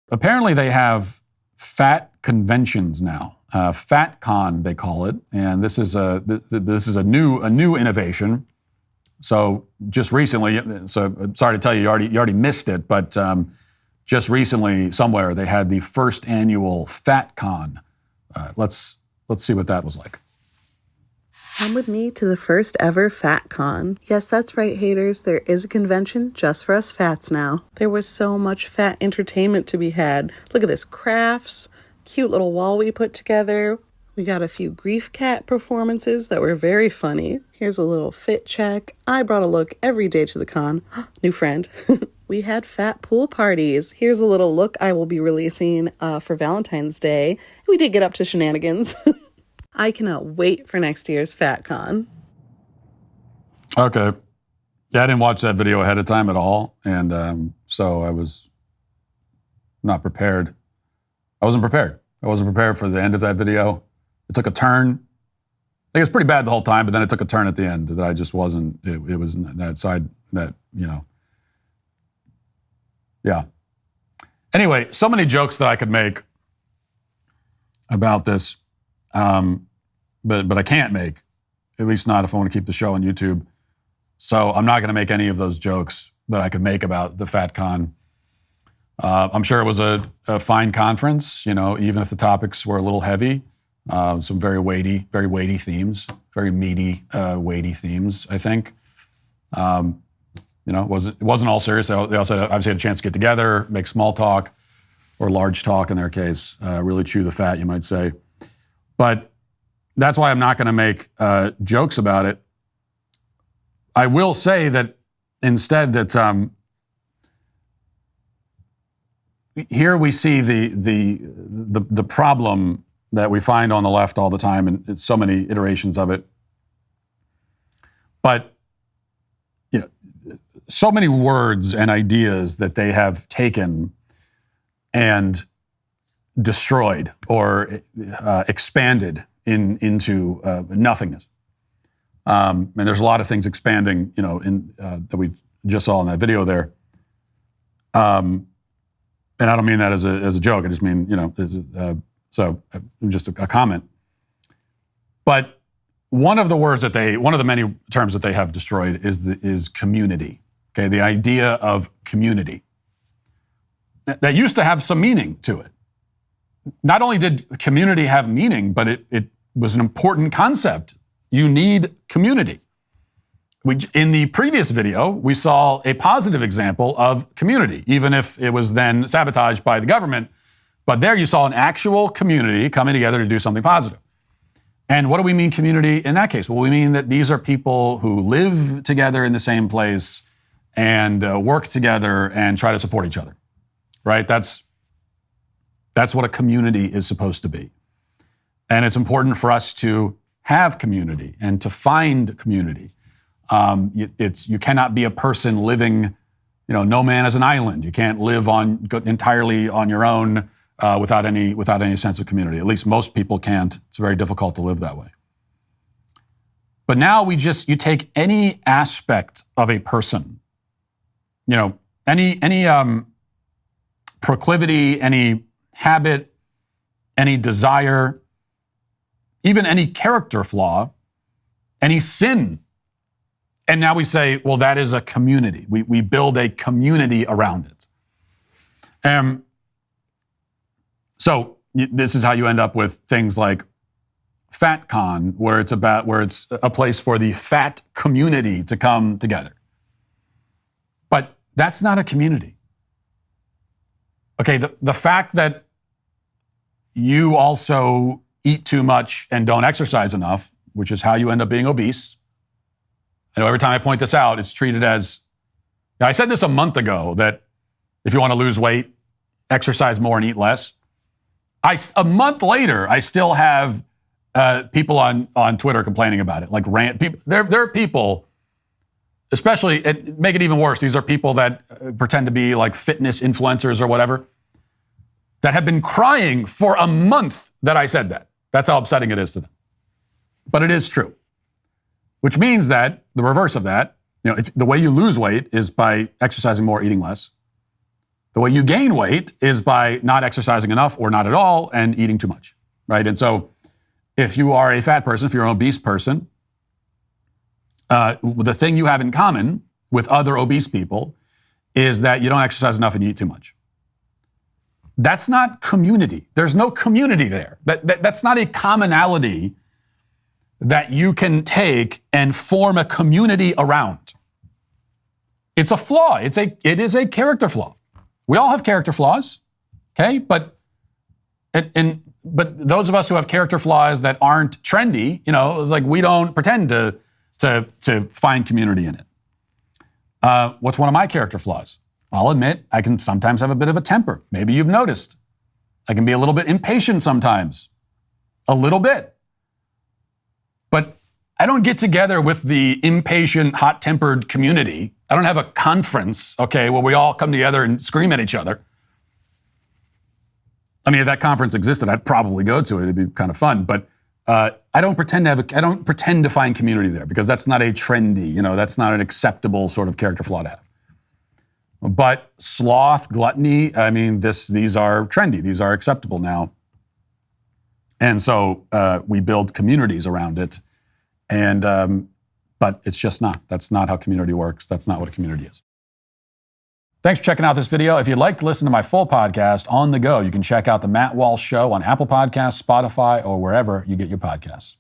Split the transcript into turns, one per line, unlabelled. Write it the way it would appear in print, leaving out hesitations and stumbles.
apparently they have fat conventions now. FatCon, they call it. And this is a new innovation. So just recently, so I'm sorry to tell you, you already missed it, but just recently somewhere they had the first annual FatCon. Let's see what that was like.
Come with me to the first ever FatCon. Yes, that's right, haters. There is a convention just for us fats now. There was so much fat entertainment to be had. Look at this, crafts, cute little wall we put together. We got a few grief cat performances that were very funny. Here's a little fit check. I brought a look every day to the con. New friend. We had fat pool parties. Here's a little look I will be releasing for Valentine's Day. We did get up to shenanigans. I cannot wait for next year's FatCon.
Okay. Yeah, I didn't watch that video ahead of time at all. And so I was not prepared. I wasn't prepared for the end of that video. It took a turn. I think it was pretty bad the whole time, but then it took a turn at the end that I just wasn't, it was that side that, yeah. Anyway, so many jokes that I could make about this, but I can't make, at least not if I want to keep the show on YouTube. So I'm not going to make any of those jokes that I could make about the FatCon. I'm sure it was a fine conference, even if the topics were a little heavy. Some very weighty themes, very meaty, weighty themes, I think. It wasn't all serious. They also obviously had a chance to get together, make small talk, or large talk in their case, really chew the fat, you might say. But that's why I'm not going to make jokes about it. I will say that instead that here we see the problem that we find on the left all the time, and it's so many iterations of it. But so many words and ideas that they have taken and destroyed or expanded into nothingness. And there's a lot of things expanding, that we just saw in that video there. And I don't mean that as a joke. I just mean, just a comment. But one of the many terms that they have destroyed is community. Okay, the idea of community. That used to have some meaning to it. Not only did community have meaning, but it was an important concept. You need community. In the previous video, we saw a positive example of community, even if it was then sabotaged by the government. But there you saw an actual community coming together to do something positive. And what do we mean community in that case? Well, we mean that these are people who live together in the same place and work together and try to support each other, right? That's what a community is supposed to be. And it's important for us to have community and to find community. You cannot be a person living, no man is an island. You can't live entirely on your own without any sense of community. At least most people can't. It's very difficult to live that way. But now you take any aspect of a person, any proclivity, any habit, any desire, even any character flaw, any sin. And now we say, well, that is a community. We build a community around it. So this is how you end up with things like FatCon, where it's a place for the fat community to come together. But that's not a community. Okay, the fact that you also eat too much and don't exercise enough, which is how you end up being obese. I know every time I point this out, it's treated as, I said this a month ago, that if you want to lose weight, exercise more and eat less. A month later, I still have people on Twitter complaining about it. Like there are people, especially, and make it even worse, these are people that pretend to be like fitness influencers or whatever, that have been crying for a month that I said that. That's how upsetting it is to them. But it is true. Which means that the reverse of that, if the way you lose weight is by exercising more, eating less. The way you gain weight is by not exercising enough or not at all and eating too much, right? And so if you are a fat person, if you're an obese person, the thing you have in common with other obese people is that you don't exercise enough and you eat too much. That's not community. There's no community there. That's not a commonality that you can take and form a community around. It's a flaw. It is a character flaw. We all have character flaws, okay? But those of us who have character flaws that aren't trendy, it's like we don't pretend to find community in it. What's one of my character flaws? I'll admit I can sometimes have a bit of a temper. Maybe you've noticed. I can be a little bit impatient sometimes. A little bit. But I don't get together with the impatient, hot-tempered community. I don't have a conference, okay, where we all come together and scream at each other. I mean, if that conference existed, I'd probably go to it. It'd be kind of fun. But I don't pretend to find community there because that's not a trendy, that's not an acceptable sort of character flaw to have. But sloth, gluttony, I mean, these are trendy. These are acceptable now. And so we build communities around it. And but it's just not. That's not how community works. That's not what a community is. Thanks for checking out this video. If you'd like to listen to my full podcast on the go, you can check out The Matt Walsh Show on Apple Podcasts, Spotify, or wherever you get your podcasts.